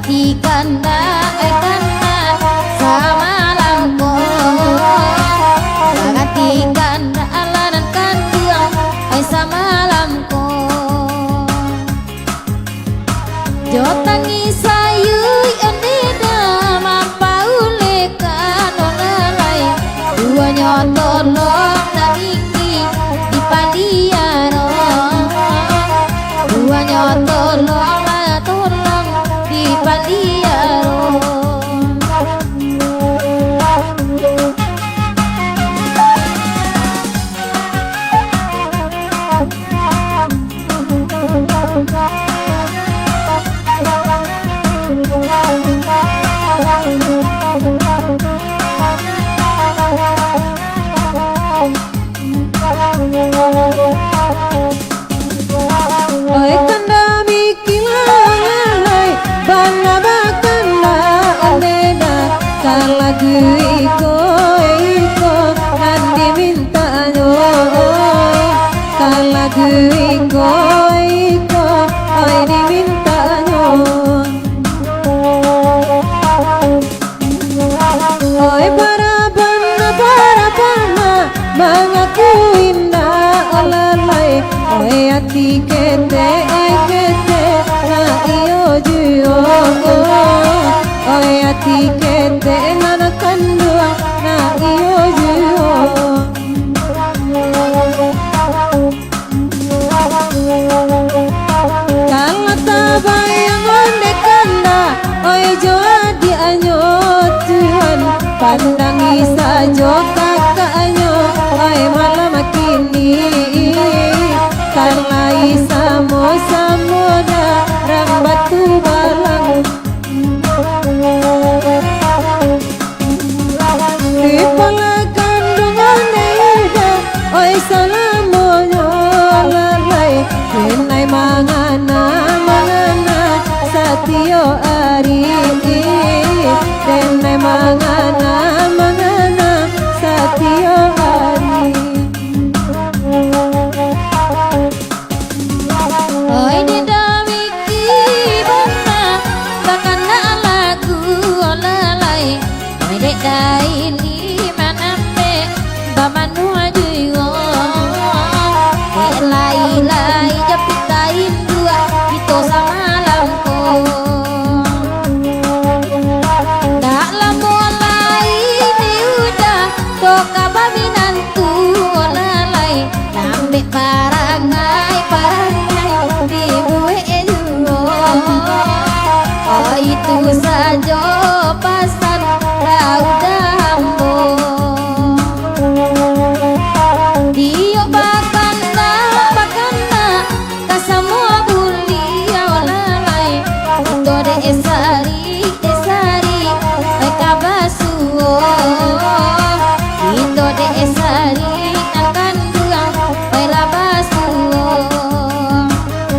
hatikan karena samalamku hatikan alanan kandung samalamku jo tangi sayu endeda mampaulekan olalai dua nyotolong nangiki di paliaro dua nyotolong tolong di paliaro Oi kanda bikilalai bana bakanda ondeda kalagu iko andi minta oi kalagu iko oi diminta oi para bana mengaku indah olalai oi hati kete na iyo juo oi hati kete na kandua na iyo juo kala tabayang onde kanda oi jo adi anyo Tuhan pandangi sajo kakaknya oi malam kini karena samo-samoda rambatu balang di pola kandungan neda oi salamonya lalai kenai mangana satio ari kenai mangana satio ari oi deda wiki bana bakana lagu olalai oi deda ini manampe bamanu ajuyo lai japitain dua itu samalamku dak lamolai ni udah toka baminantu olalai nambe parangai di bue dulu oh itu saja pasan udah hambo dia bakanda ka semua buli olalai itu desari kabasuo itu desari akan dua labasuo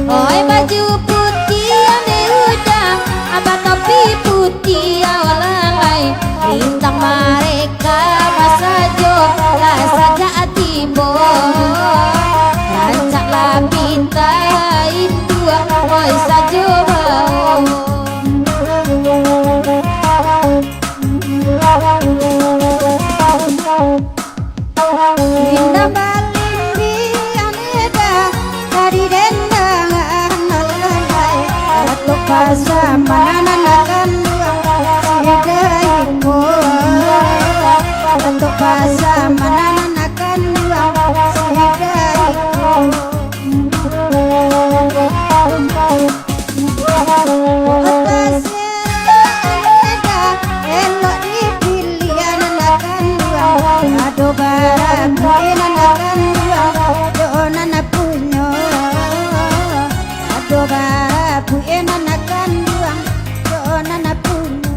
oi baju putih ane udah apa topi putih olalai bintang mereka masajo lah saja atibo rancaklah pintain dua oi sajo bau Dinda balindi aneda dari dendangan lalai atuk pasam mananakan sidaiko atuk pasam mananakan sidaiko elok dipilih ananakan aduh barang nanakan nana punya aduh babu nanakan nana punya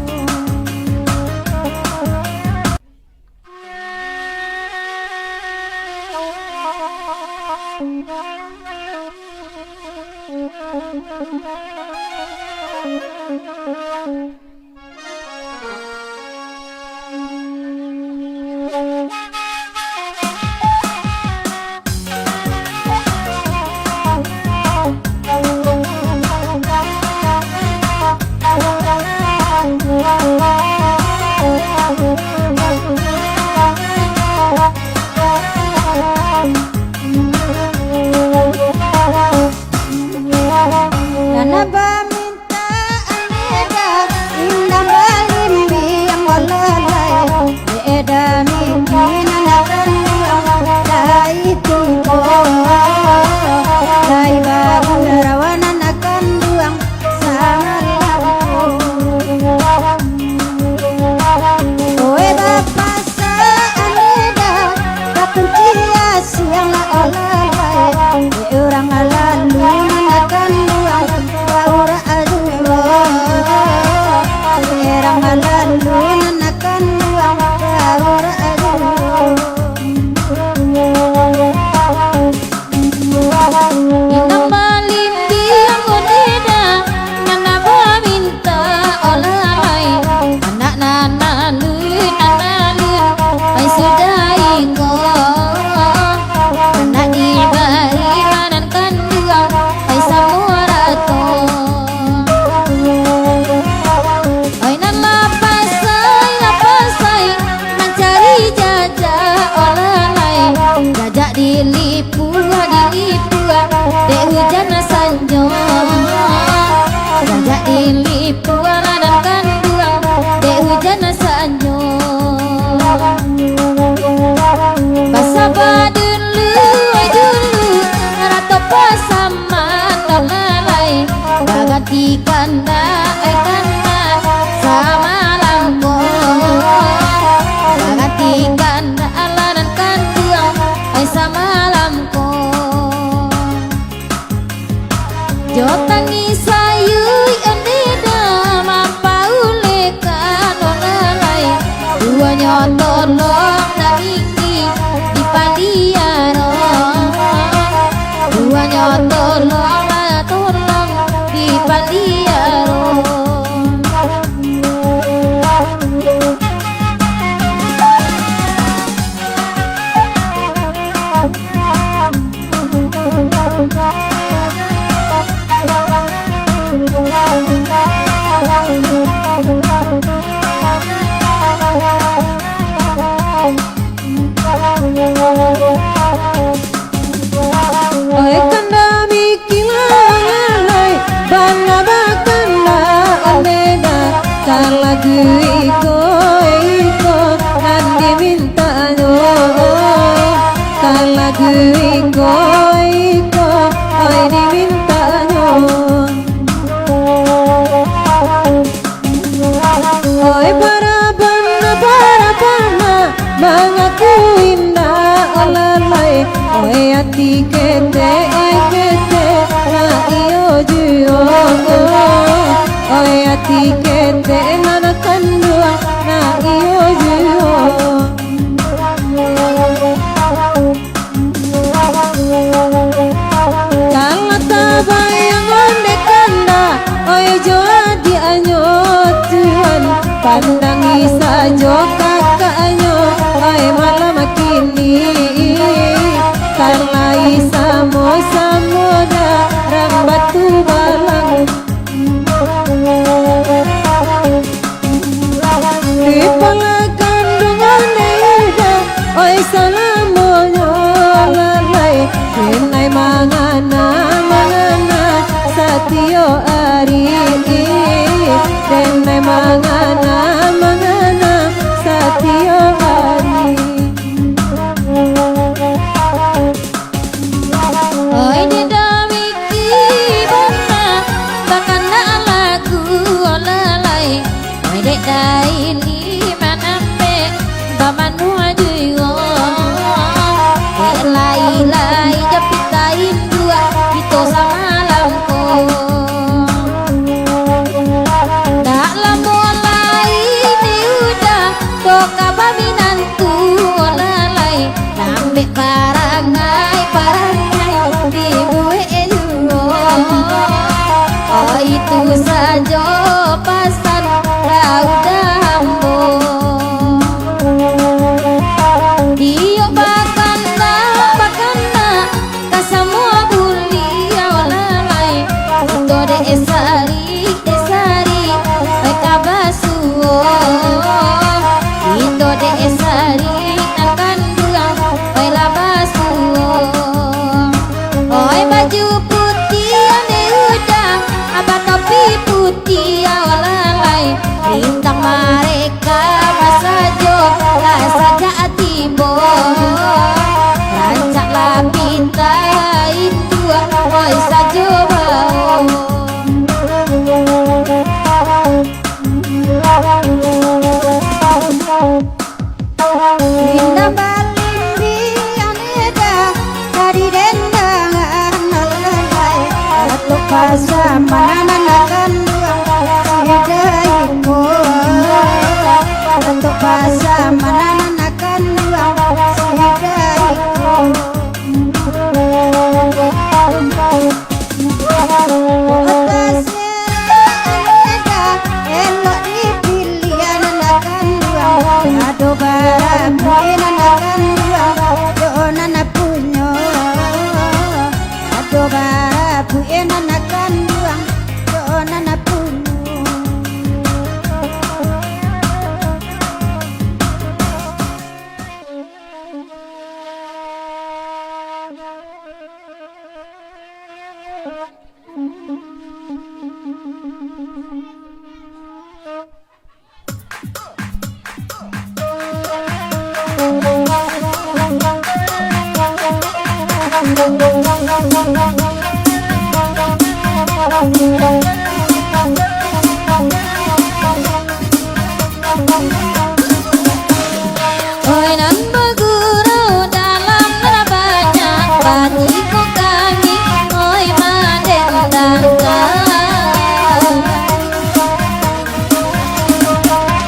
kanda ai kanda samalamko bagati kanda alanan kanduang ai samalamko jotangi sayuy andida mapaule kanonalai dua nyotolong namiki di pandiano dua nyotolong tolong di pandiano Oi kanda mikilalai bana bakanda aleda kala iko nandi minta nyo kala iko oi diminta nyo oi para bana mengaku indah alalai oi ati kete na iyo juo oi ati kete nana kandua na iyo juo kala tabayang onde kanda oi joa di anyo tuan pandangi sajo kakaknya oi malam kini karena samo darang batu balang di pala kandungan neda oi salamonya lalai kenai mangana satio ari kenai mangana satio ari oi didamiki bana bakana lagu lalai oi dek daili manampe bamanu ajuyo lai japitain dua itu samalamko dak lamolai ni udah toka baminantu lalai nambe parangai di gue eluo oh itu saja pasan raudambo dio bakanda kasamua bulia lalai itu de esari kabasuo itu de esari nakandua labasuo oi baju putih ane udah apa topi putih lalai bintang mereka masajo saja atibo rancaklah pinta itu oi sajo bau Linda balindi aneda dari dendangan lalai atau pasama nanakan sidaiko atau pasama nanakan sidaiko elok dipilih nanakan aduh barang nanakan nana punya aduh barang nanakan nana punya Thank you. Oi nan bergurau dalam nerabanya Batiku kami oi madendangkan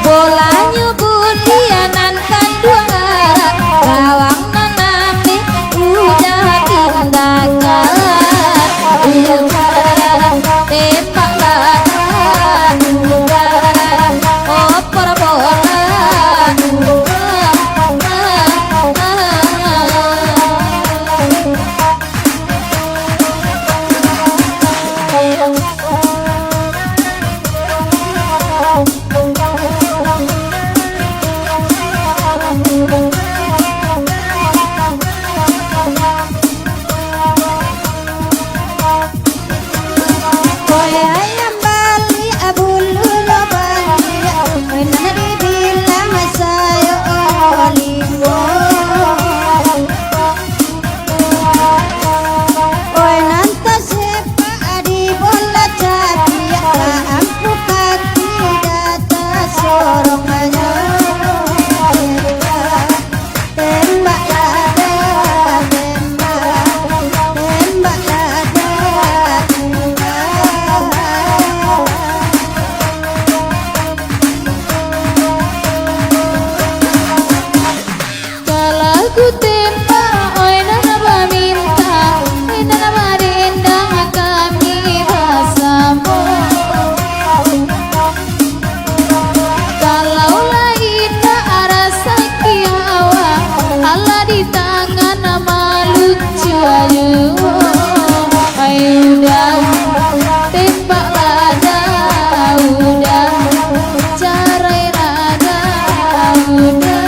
Bola nyubur dianankan dua arah Gawang nanami udah tindakan Tepak ladan Opor bola Koe ayam Bali abulu lo Bali Koe nana dibilang sayo olimo Koe nanta sepa di bola capi Ampu kaki data sorongannya Tembak lada, tembak lada, Kalau ku tembak, oi nana meminta, oi nana merendang kami bersama. Kalau lain tak rasa kiawa, Allah di tangan malu aja. Ayo udah tembak lada, udah carai rada, udah.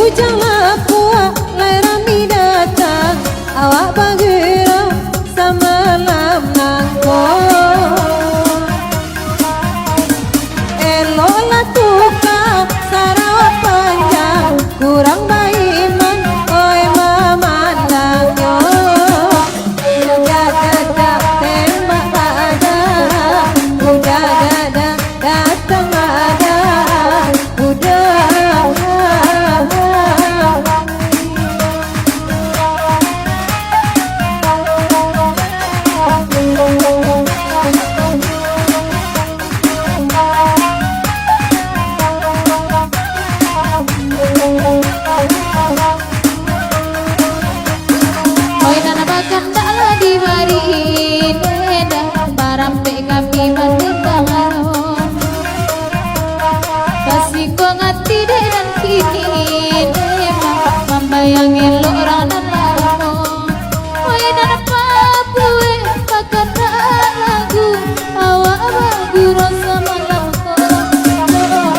ujang lapua lai rami datang awak bagera semalam nangko elola tukang Sarawak panjang kurang baik man oi memandangnya udah ada tembak ada udah ada datang ada udah Oi nana makan dala di mari neda parampe kami mendengar kasih ko ngati dan kini membayangi lo rana lamo oi nana papue makan lagu awak lagu rasa malam ko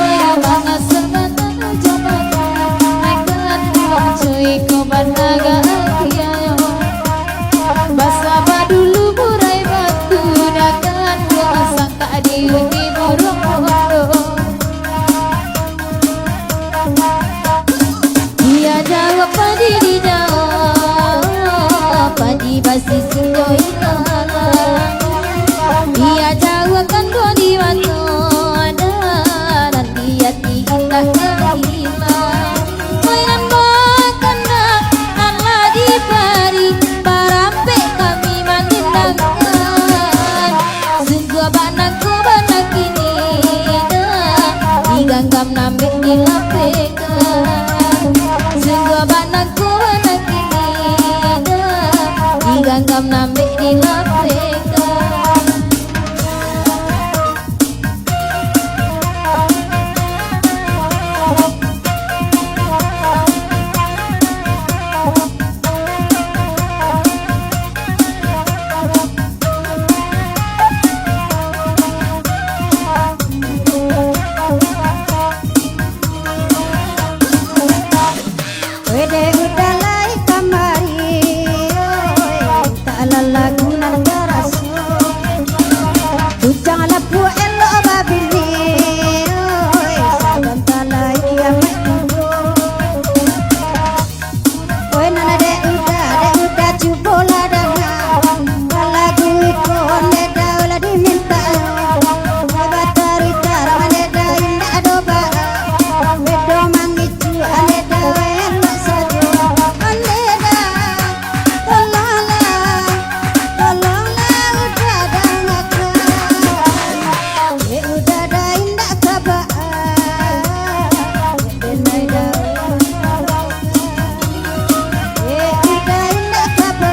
oi bangga sebatan jabatan akan cuy ko banaga Basaba dulu burai batu dakan puasa tak diungi burung dia jawab padi dijawab padi basi sinjo inala dia jawab kan dua di mata dan dia indah kehina mainan makan Allah di pari parampe kami menindangkan sungguh banakku banak ini diganggam nambik dilapekan sungguh banakku banak ini diganggam nambik dilapekan Wede udah lai kamari oi tak lagu nang daraso ujang lapu elo babini oi saban talai kiamat tibo oi nana de udah cubola dengan lagu ikon neda ola diminta batari taramane da indah doba wedo mangicu aneda elo sajo aneda tolonglah udah dangaka udah da indah kaba denaida udah indah kaba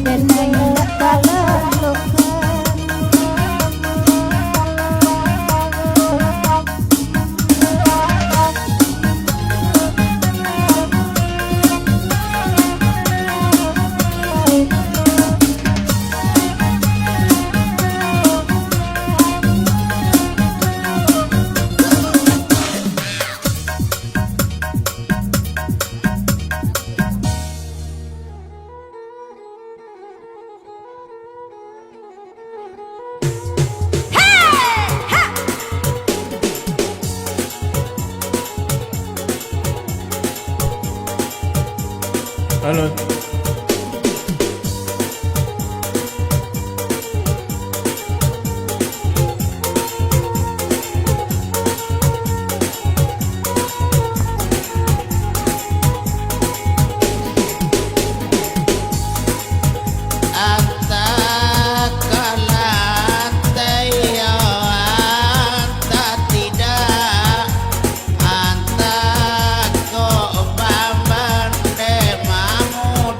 denaida talalokan Halo. Anta ko bamban de mamu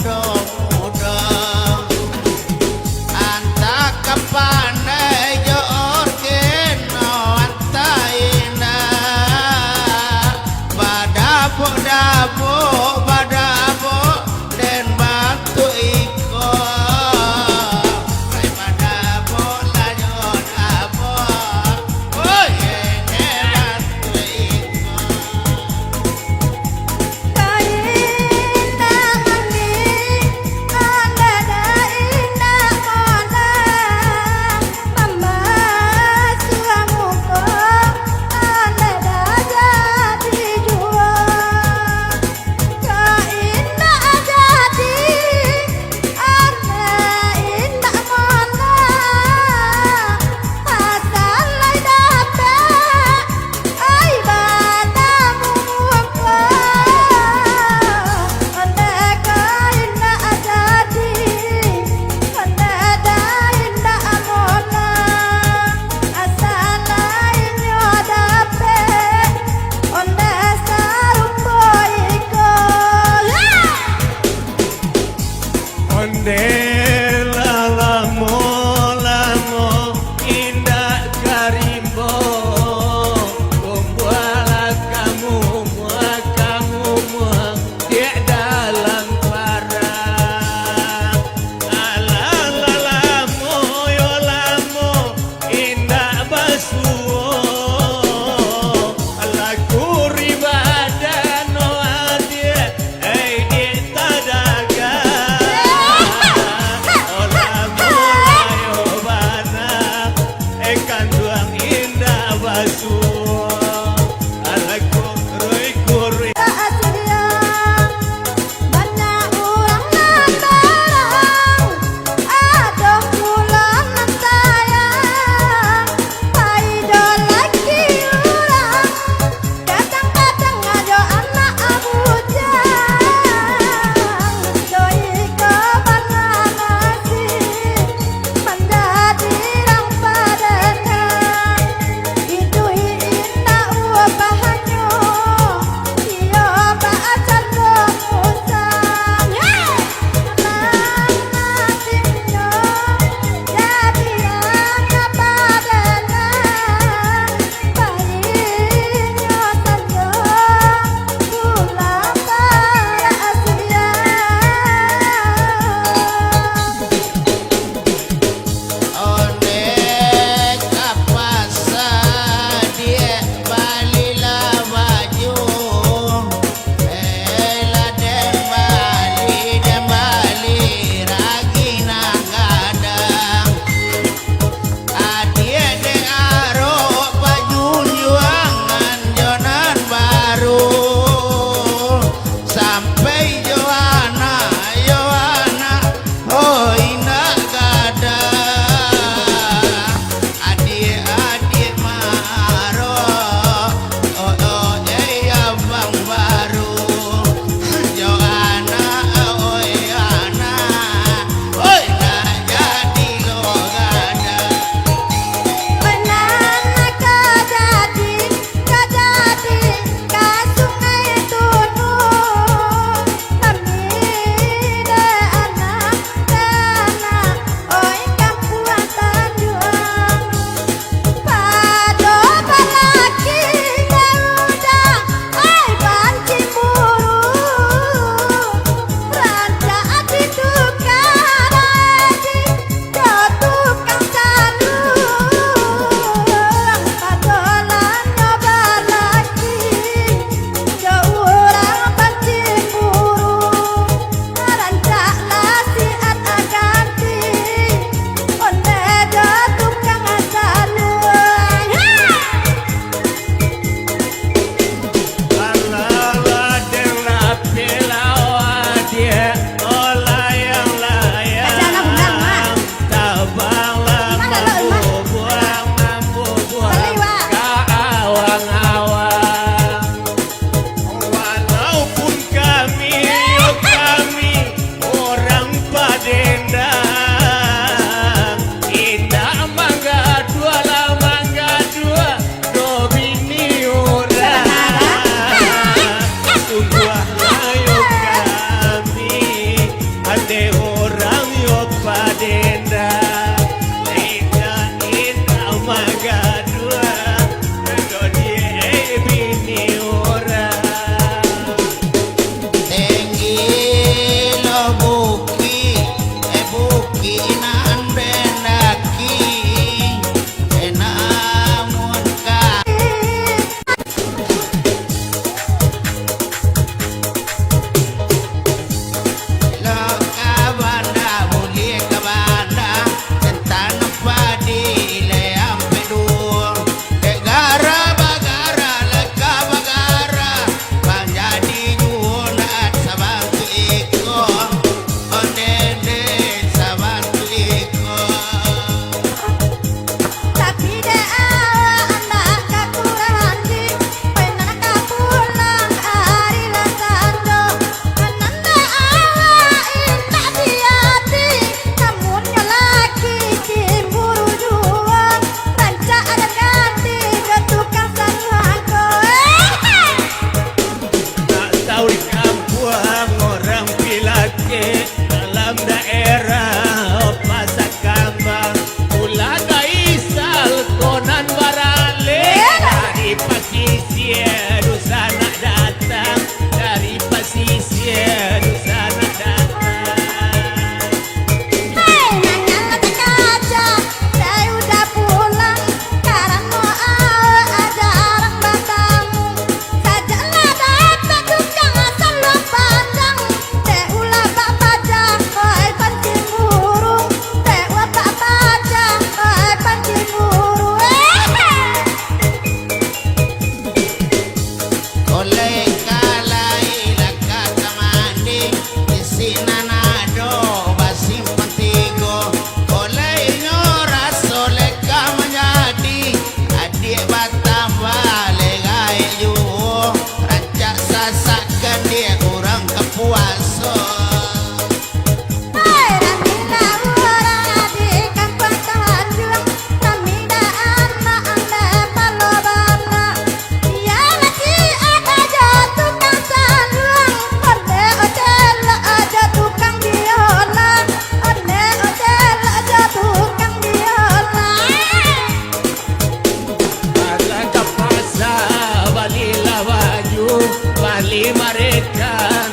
Bali marekan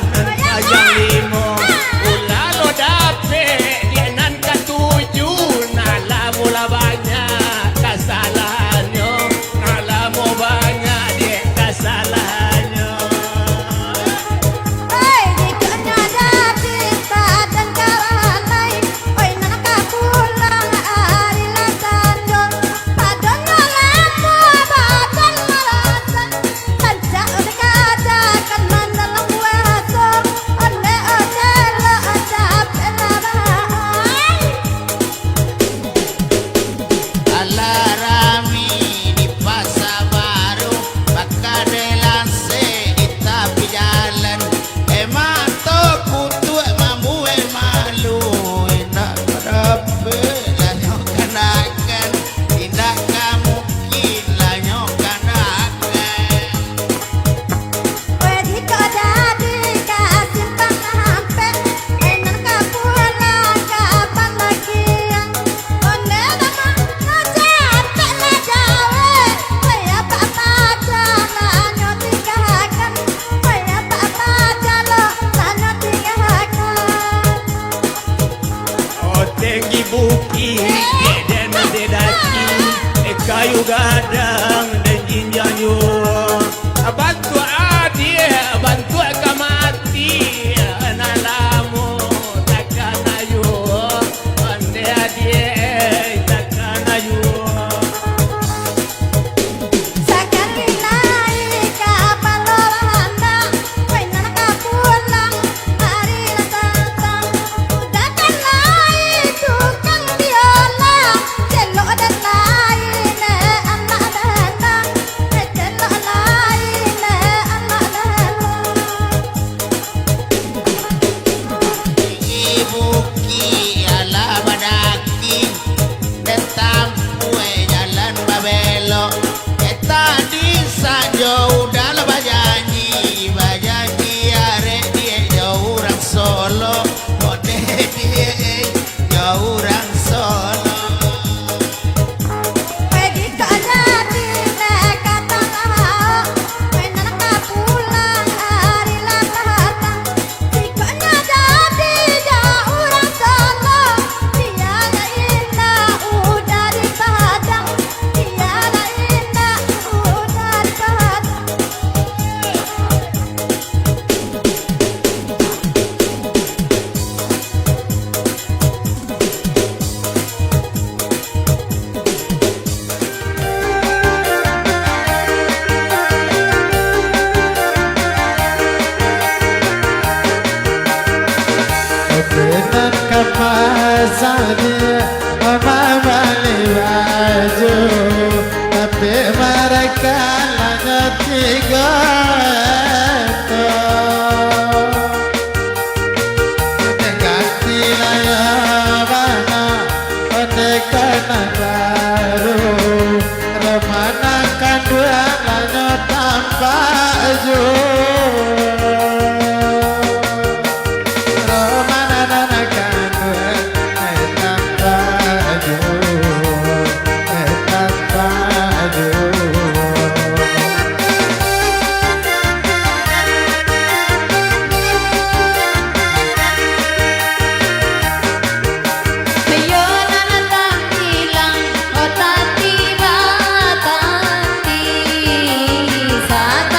Ajang limo Ula lo dape Dienan katuju Nala mula banyak Kesalahannya Nala mo banyak Dia kesalahannya Oi, jika dadi badan kawan lain, oi nana pulang ari lasando, badan lamu badan malasan, kancak kadakan mandalang waso, onde lo adap enabai. Alarami di pasar baru Maka delance di tepi jalan Emang toku tuak mambu malu Indah kedape lanyo kanakan Tidak mungkin lanyo kanakan Oi jika dadi kasimpang hampe, oi nana pulang kapan lagi yang, onde lama ngajak la jawe, oi apa lanyo tinggalkan, oi apa lo lanyo tinggalkan. Oh tinggi buki Dan nanti daki Kayu gadang Dan jinjanyo Bantu adia Bantu kamati Nalamu Takkan ayu Ande adia Takkan ayu Sakali naik kapal lolanda, oi nana pulang hari lasantang. Udah kan naik tukang biola, celok dan lain anak datang, celok lain anak datang. Ibuki ala badaki Detampu jalan babelo Eta di sanjo udah lo bajanji are dia jauh orang solo Ode dia jauh orang solo Oi jika dadi kata mau, oi nana pulang hari lasantang. Jika dadi jauh orang solo, tiada indah udah di Padang, tiada indah udah di Padang. Benar kemasannya Mama balik baju Tapi mereka hanya tiga ekor Ganti layar mana Pendekanan baru Remanakan dua hanya tanpa Ayo nana hilang oh tiba tanti saat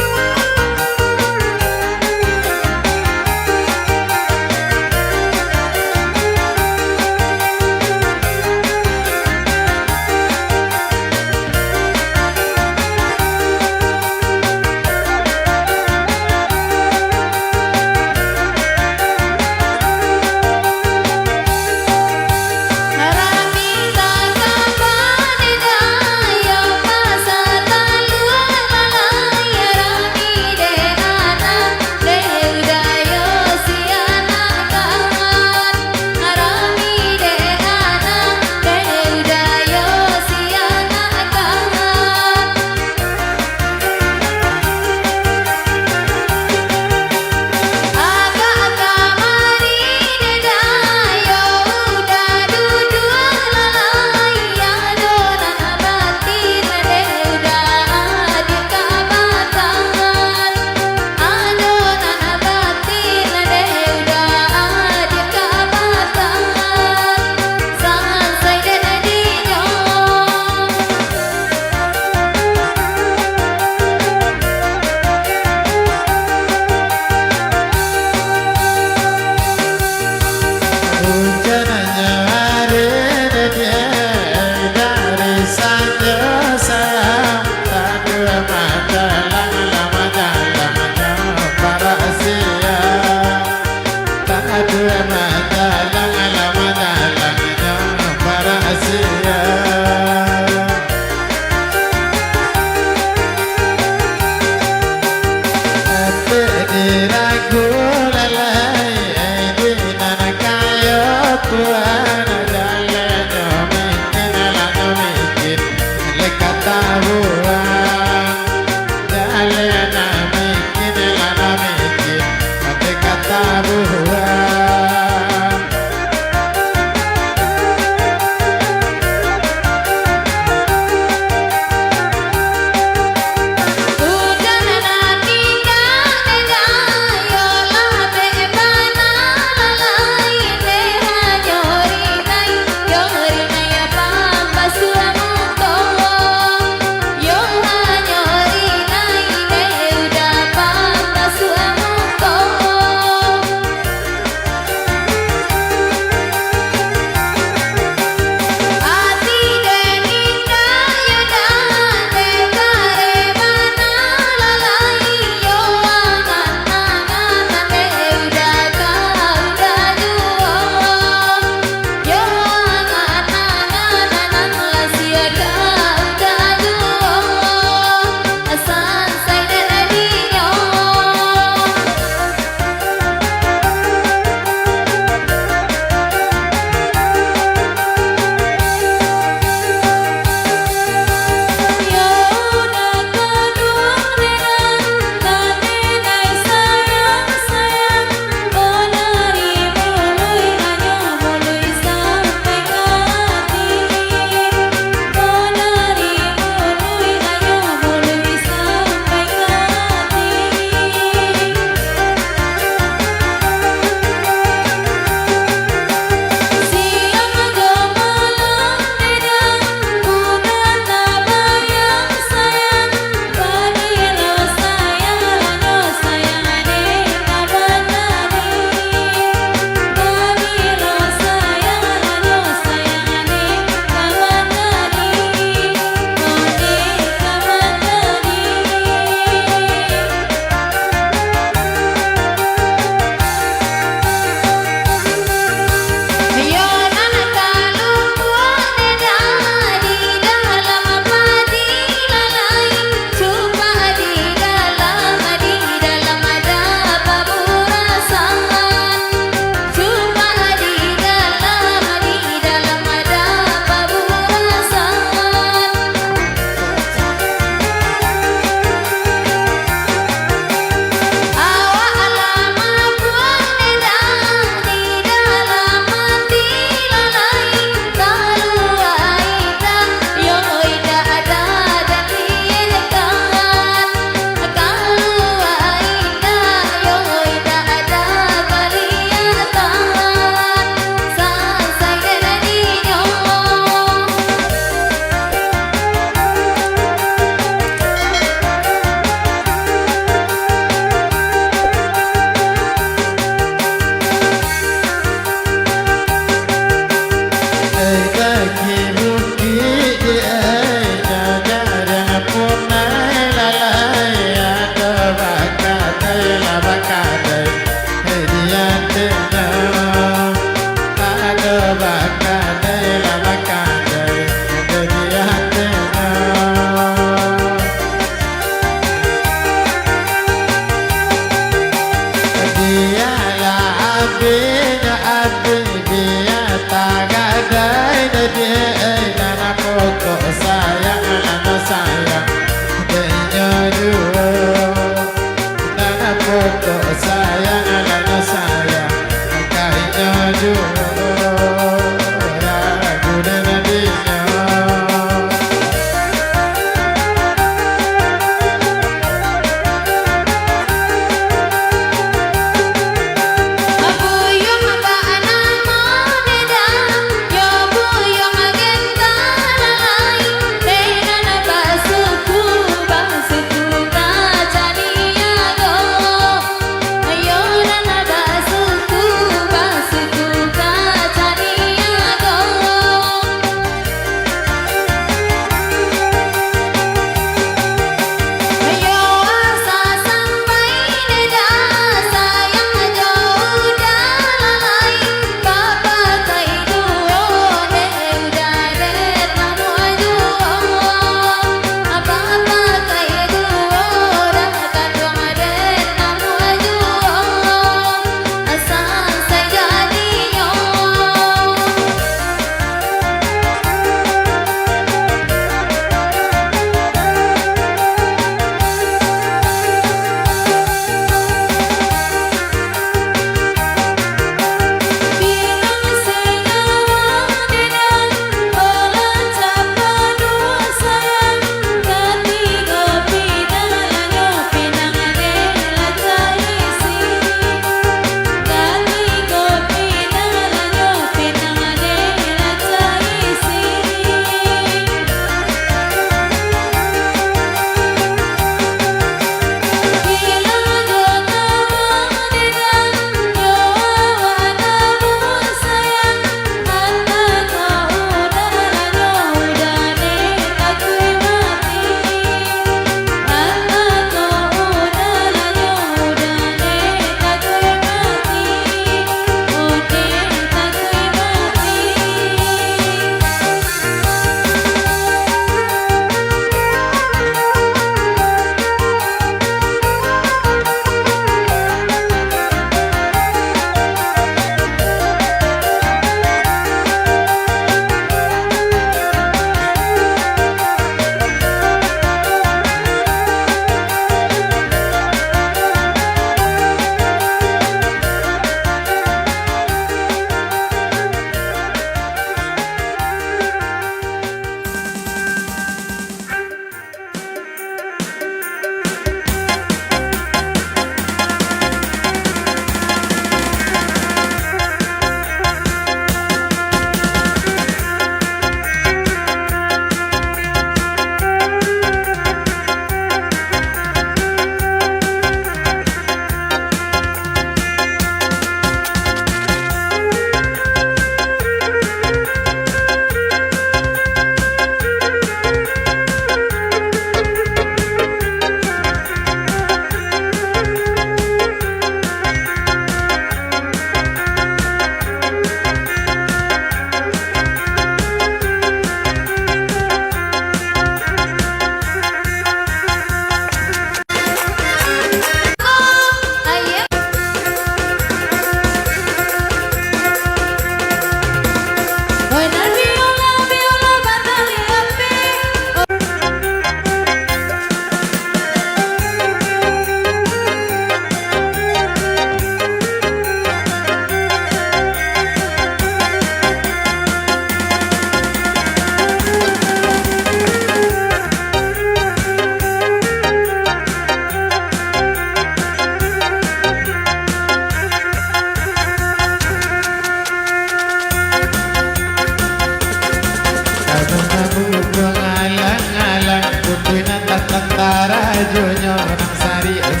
tentara junyo Orang sari Orang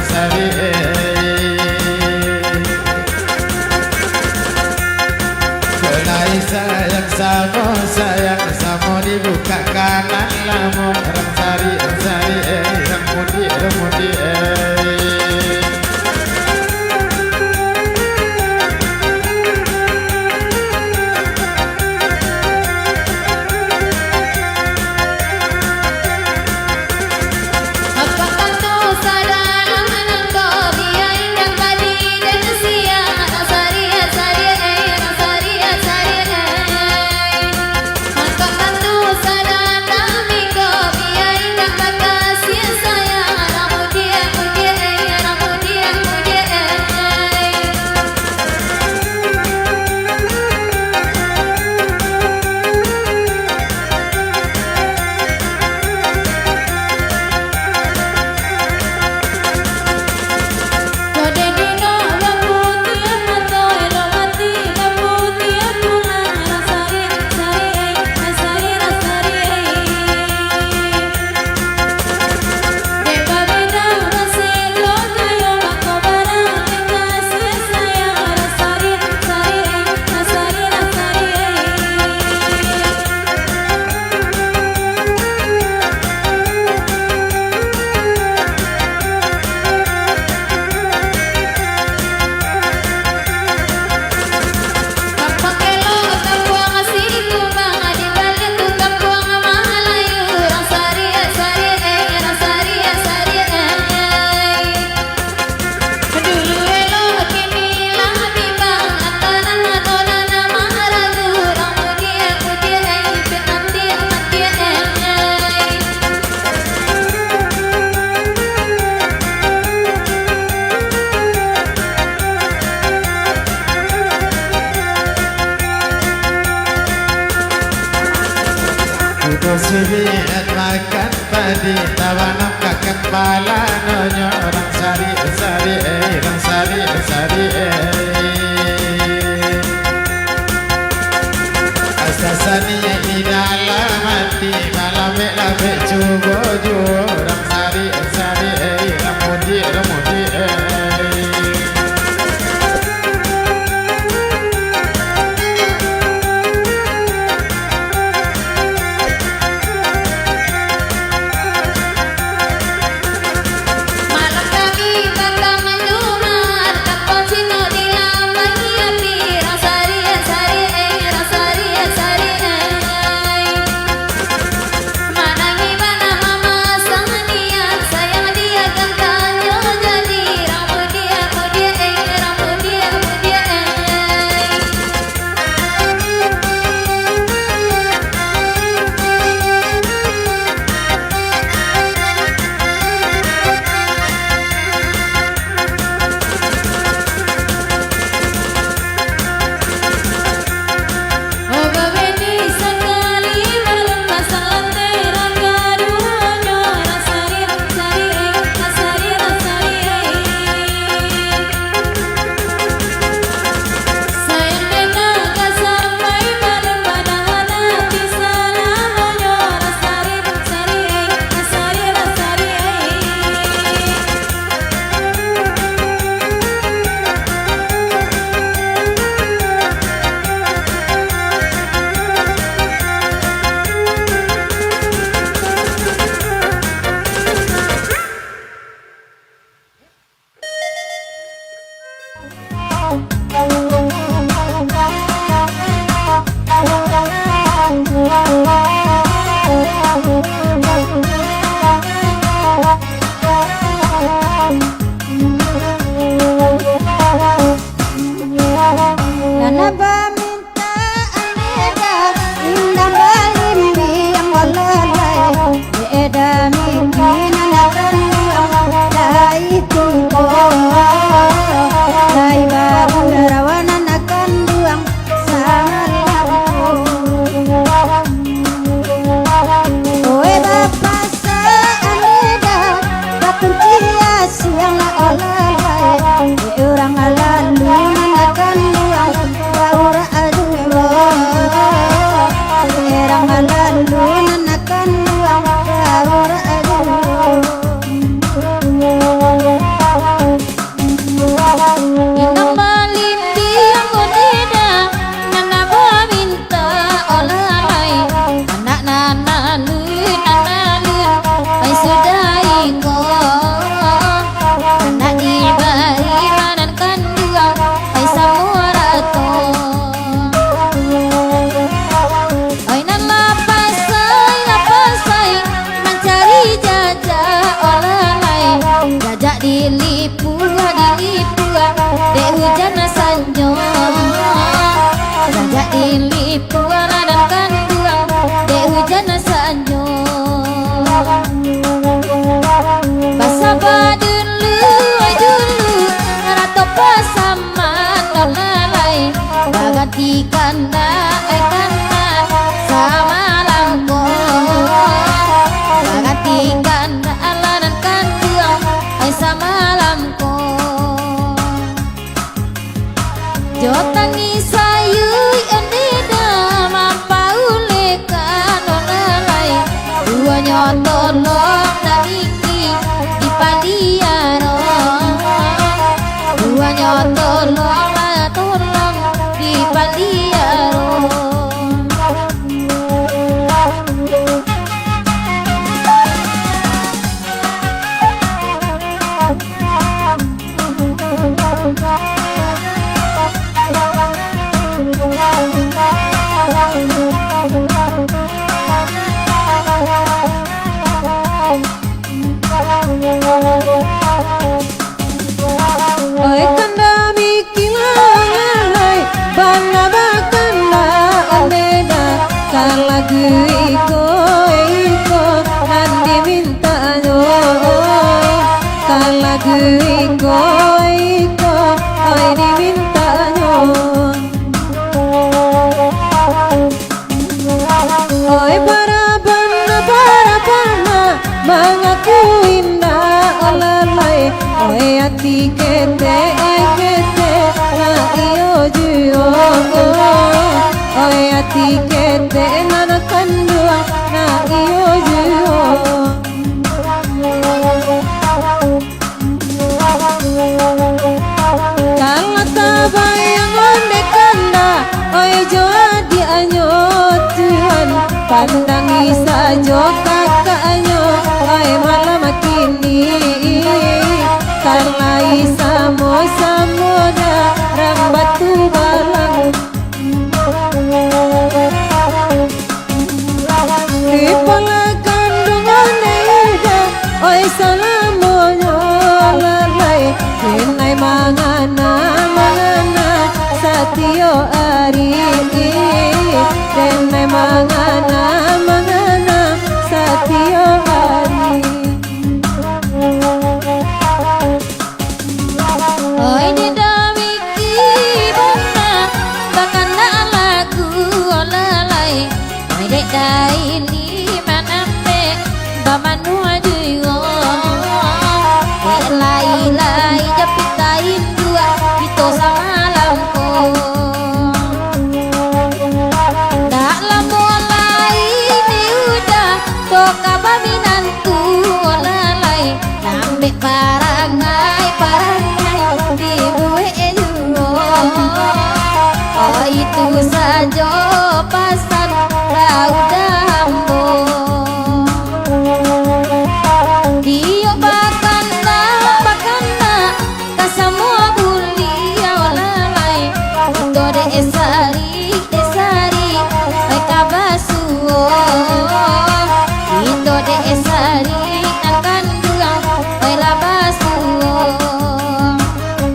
sari Belai sayang samo dibuka kanan lamun Orang sari Orang mudi Subiat makan padi tawanam kakak pala nonyo Orang sari Orang sari Asasani yang di dalam hati malam labe cubo Orang sari Orang mudi hati kanda kanda samalamku hati kanda dan kanduang samalamku jo tangi sayu endeda mampaule kanonalai dua nyotolong nangiki di pandiano dua nyotolong tolong di pandiano Oi kanda mikilangai bana bakanda andeda kala iko nandi minta nyo kala iko oi diminta nyo oi para bana mengaku indah lalai oi hati kete na iyo juyo oi hati kete nana kandua na iyo juyo kala tabayang onde kanda oi jo adi anyo Tuhan pandangi sajo kakaknya oi malam kini karena samo da rambatu balang di pola kandungan eda oi salamonyo lalai dinai mangana satio ari dinai mangana satio ari oi didamiki bunda bakanda lagu lalai oi dek daili manampe bamanua juyo dek lai japitain dua itu samalamku dak lambo lai ni udah toka baminantu lalai nambe parangai di bue juo oh itu saja pasan raudambo dio bakanda kasamua bulia lalai itu de esari kabasuo itu de esari akan duang labasuo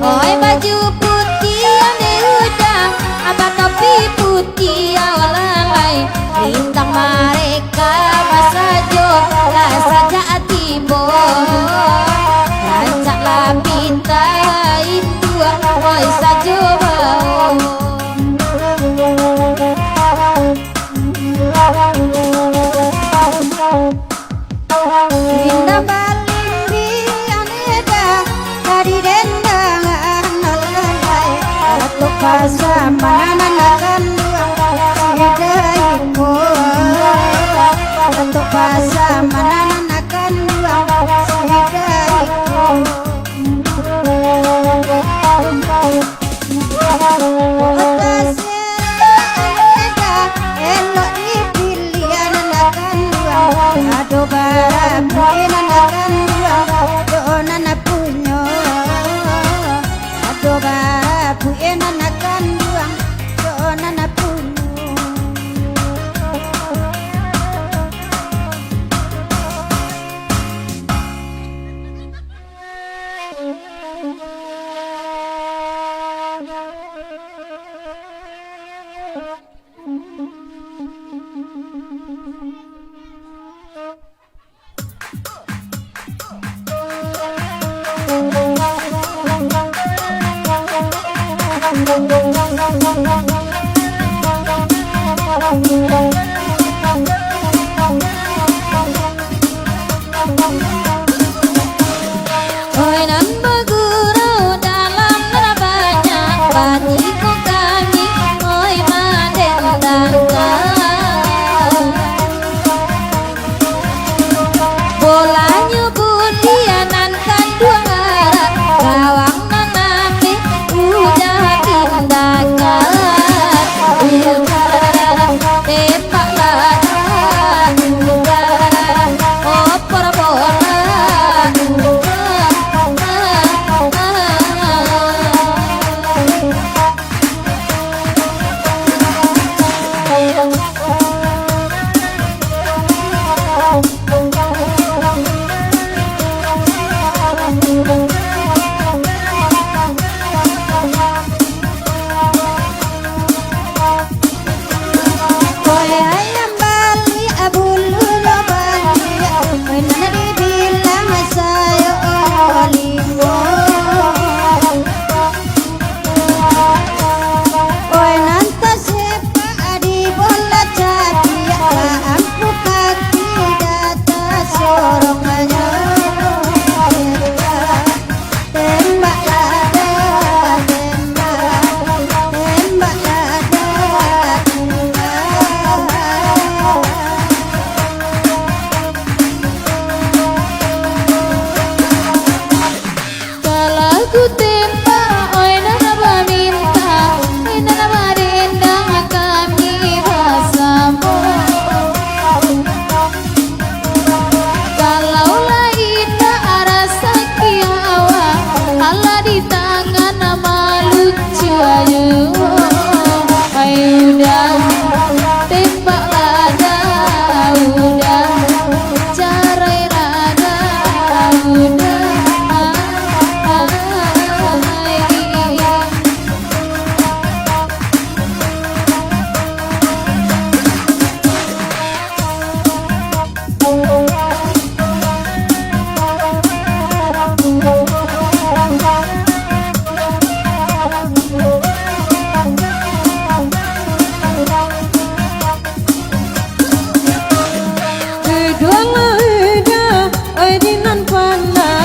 oi baju putih ane udah apa topi putih lalai bintang mereka masajo saja atibo rancak lapita indua oi sajo bau Indah balindi aneda dari dendangan lalai atuk pasamanan akan sedaiko atuk pasamanan akan sedaiko elok dipilihan akan aduh barang akan donan punyo aduh barang akan donan punyo Dong dong dong dong dong dong. Oi nan bergurau dalam nerabanya Batiku kami oi madendangkan Bolanya budianan kan dua arah Rawang nanami udah tindakan Tembak ladan Opor bola Boleh ayam Bali abulu lo Bali Mana dibilang saya olimo Oi nanta sepa adi bola jadi Ampu kaki data sorongannya Tembak lada Tembak lada Kalau ku tembak oi nana minta Oi nana merendang kami bersama Kalau lain rasa kiawa Allah di tangan malu aja Ayo udah tembak lada udah carai raga udah Kedua lada oi dinan pandai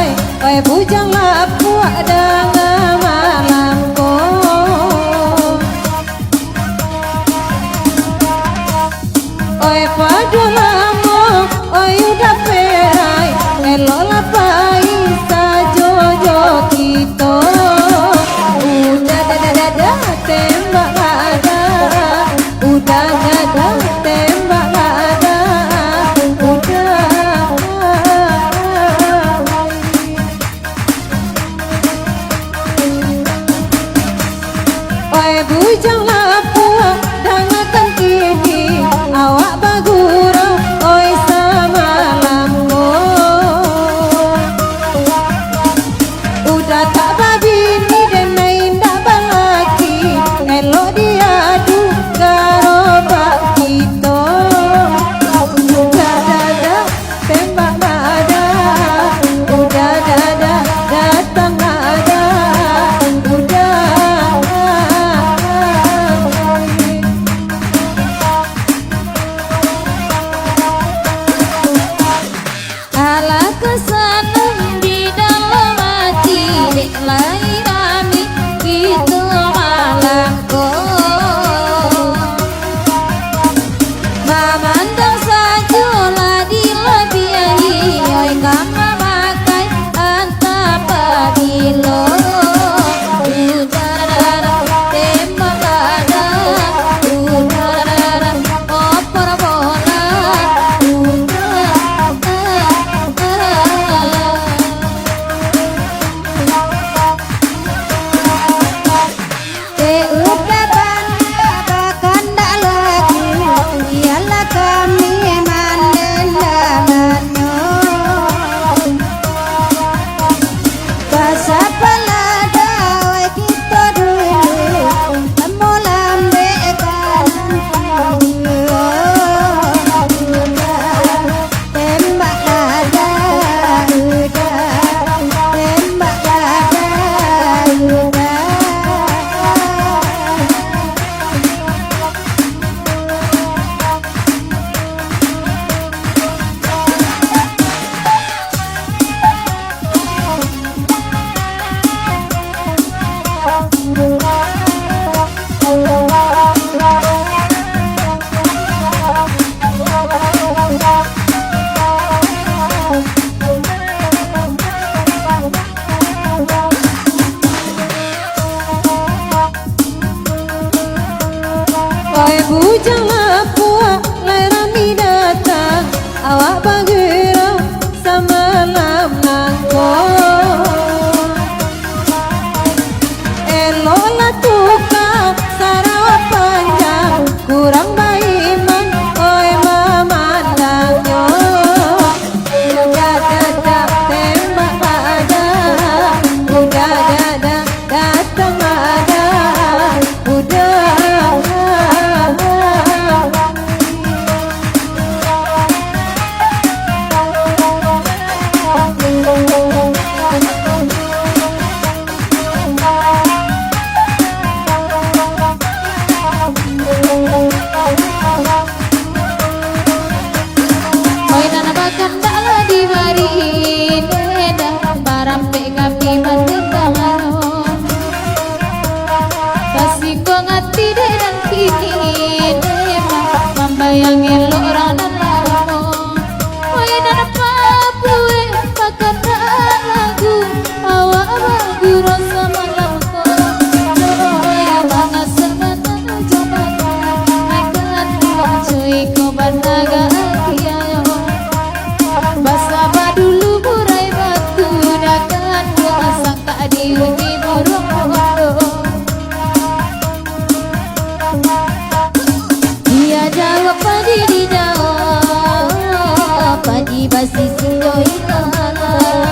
ilah.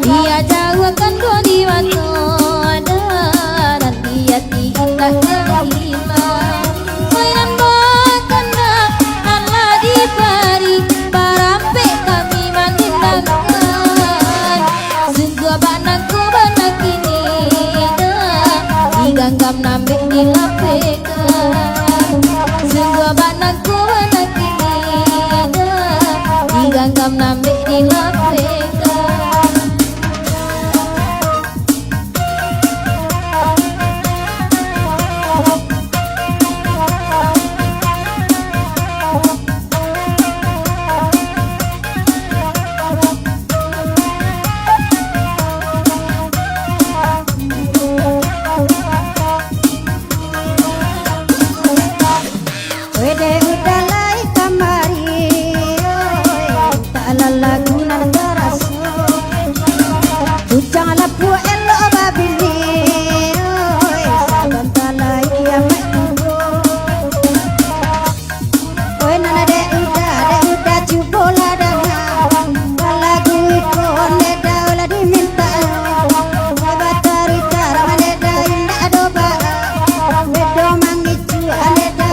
Dia jauhkan ku di waspada dan dia tidak terima. Sayang bakana Allah diberi barampe kami mandindakan. Sungguh banakku banak ini diganggam nambik dilapekan. Sungguh banakku banak ini diganggam nambik dilapekan. Wede udah lai kamari, tak lagu nan terasa. Ujang lapu elo babili, saban talai kiamat tiba. Oi nana de udah cubola dah. Lagu ikon de daulah diminta. Batari cara ane dah indah doba. Bedo mangicu ane dah.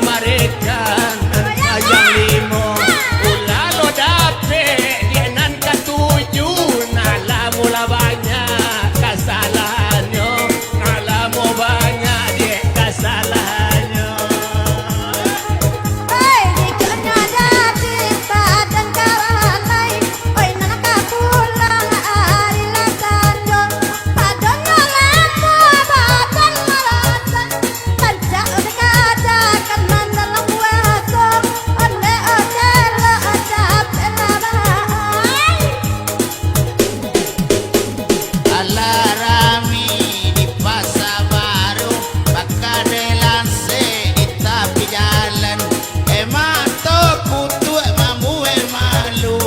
marekan ayang limo ulalo dape dienan katuju nalamu lah banyak kesalahannya nalamu banyak dia kesalahannya. Hei dikena dadi badan karanai oi nana kapulang ari lasanjo padonyo lamu badan marasan kancak dekada kanan dalam waso onde odelo adap enabai. Alarami di pasar baru Bakadelan se di tepi jalan Emang toku tu mamu malu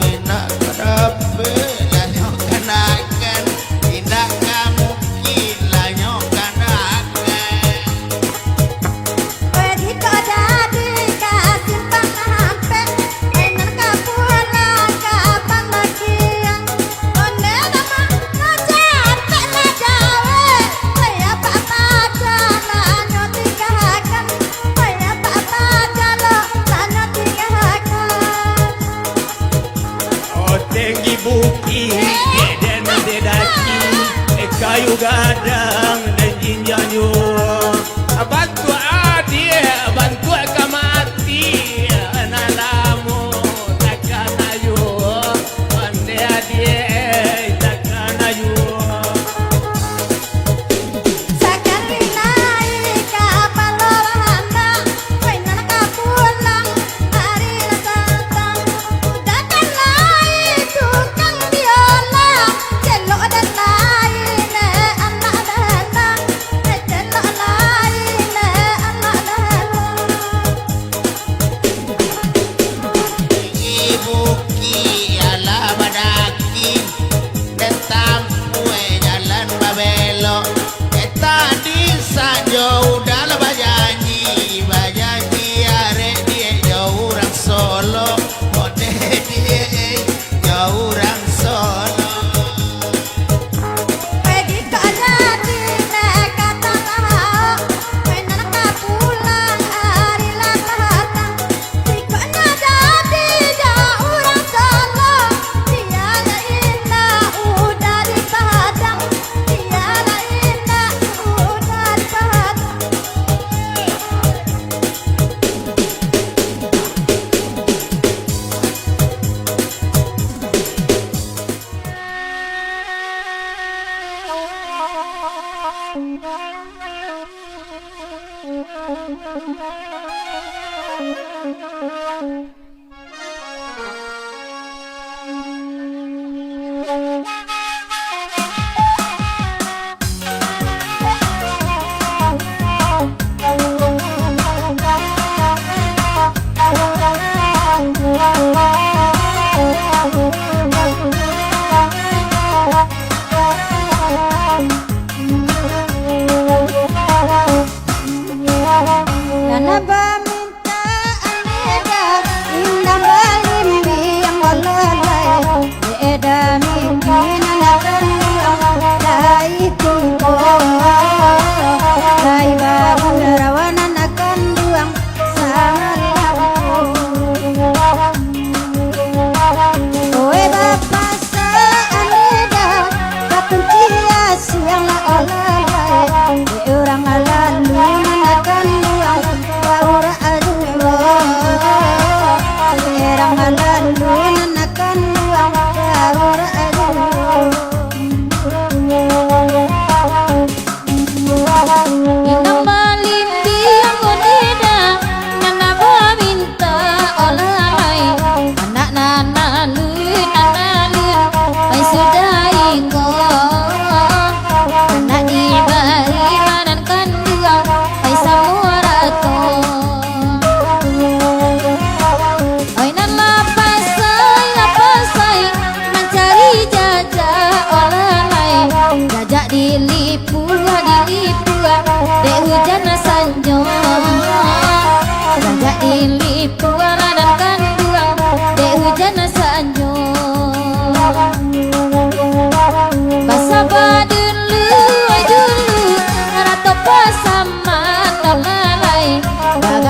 Inak kadape lanyo kanakan Tidak kamu lanyo kanakan Oi dikena dadi kasimpang hampe oi nana kapulang kapan lakian onde nama najape na jawe oi apa jalo tigahakan oi apa jalo tigahakan. Oh tinggi bukit dan dedaki kayu gadang dan jinjanyo bantu adia bantu kamati nalamu takkan ayu ande adia takkan ayu. Sakali naik kapal lorahana oi nana kapulang hari lasantang udakan naik tukang biola celok dan lain anak danang celok lain anak danang. Ibuki ala badaki dan tampue jalan babelo tadi sanjo udah bajanji are dia jauh orang solo ode dia jauh orang solo Oi dikena dadi kata lau oi nana kapulang hari lasantang dikena dadi jauh orang solo tiada indah udah di Padang tiada indah udah di Padang. Nana ba minta aneda indah balimbi yang walalai eda mimpi nana tenang dai tunggu dai baru rawanan akan buang Oe bapa sa aneda kakunci siang la olalai orang lalu akan buang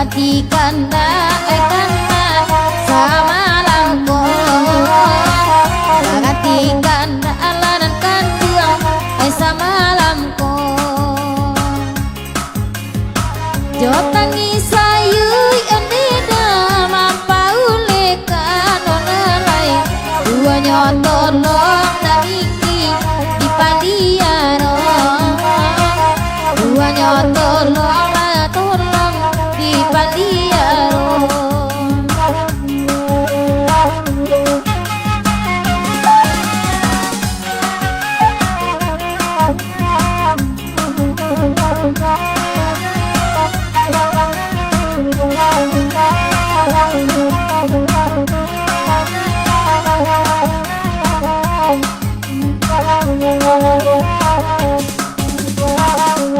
gantikan sama lampu gantikan alanan kanduang sama lampu jotangi sayu andida mampaulekan onalai dua nyotolong namiki di pandiano dua nyotolong tolong di pandiano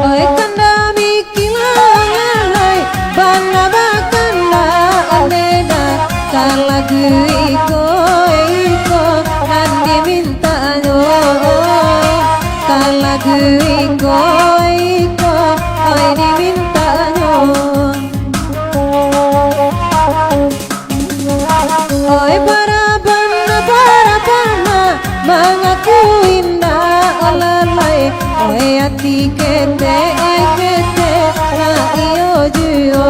Oi kanda mikilangai bana bakanda oneda kalagu iko nandi minta nyo kalagu iko oi diminta nyo oi para bana mengaku indah olalai oi ati kete na iyo juo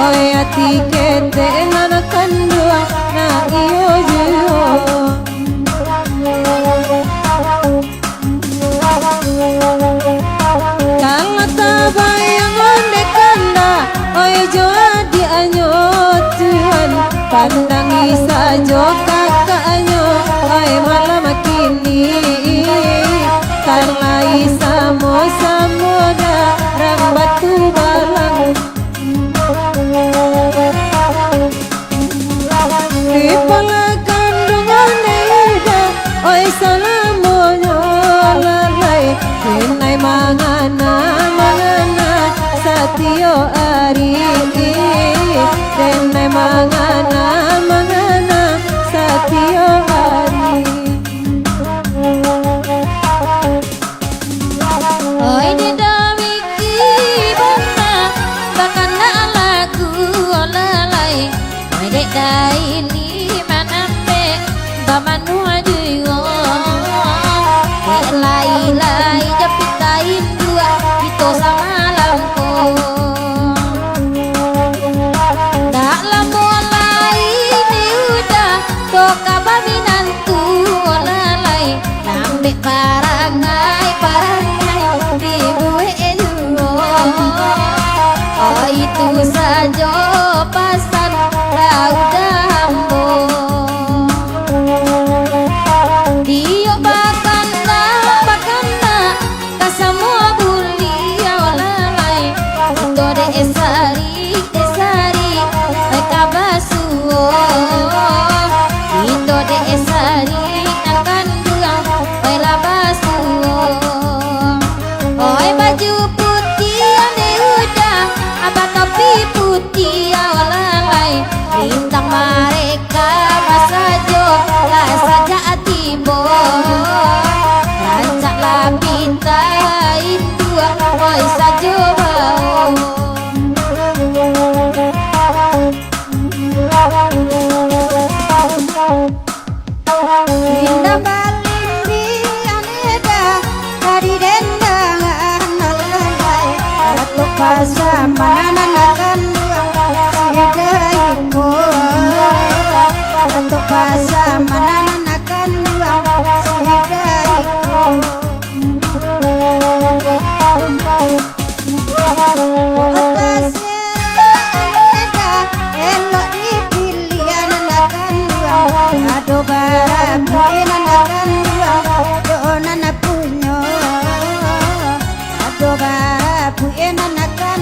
oi ati kete nana kandua na iyo juo kala tabayang onde kanda oi jo adi anyo Tuhan pandangi sajo kakaknya oi malam kini karena samo darang batu balang di pola kandungan eda oi salamonyo lalai kenai mangana satio ari kenai mangana satio ari oi didamiki bunda bakana lagu olalai oi dai ni manambe bamanu ajuyo lai japitain dua itu sama lampu dalam mulai ni udah toka baminantu olalai nambe parangai di gue oh itu saja pasan raudambo dia bakanda kasamua bulia olalai itu de esari kabasuo itu de esari akan duang labasuo oi baju putih ane udah apa topi putih olalai bintang mereka masajo lah saja atibo rancaklah pintain dua oi sajo bau Indah balindi aneda dari dendangan alalai Atuk pasamanan akan sidaiko Atuk pasamanan akan sidaiko Atasnya aneda elok dipilihan akan Aduh barabuin anakan donan punyo Aduh barabuin anakan